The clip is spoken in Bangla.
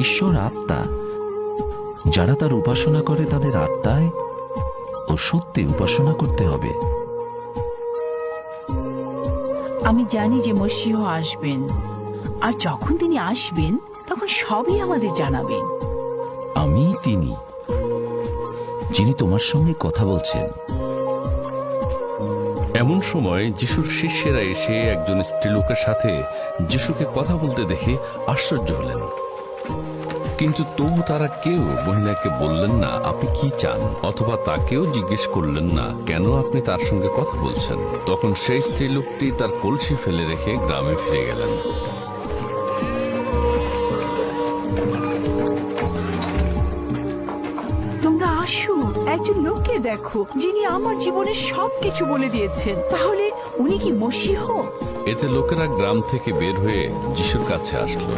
ঈশ্বর আত্মা, যারা তার উপাসনা করে তাদের আত্মায় ও সত্যি উপাসনা করতে হবে। আমি জানি যে মসীহ আসবেন, আর যখন তিনি আসবেন তখন সবই আমাদের জানাবেন। আমি তিনি যিনি তোমার সঙ্গে কথা বলছেন। এমন সময় যিশুর শিষ্যেরা এসে একজন স্ত্রীলোকের সাথে যিশুকে কথা বলতে দেখে আশ্চর্য হলেন, কিন্তু তবু তারা কেউ মহিলাকে বললেন না আপনি কি চান, অথবা তাকেও জিজ্ঞেস করলেন না কেন আপনি তার সঙ্গে কথা বলছেন। তখন সেই স্ত্রীলোকটি তার কলসি ফেলে রেখে গ্রামে ফিরে গেলেন। তোমরা আসো, একজন লোককে দেখো যিনি আমার জীবনের সবকিছু বলে দিয়েছেন। তাহলে উনি কি মসীহ? এতে লোকেরা গ্রাম থেকে বের হয়ে যিশুর কাছে আসলো।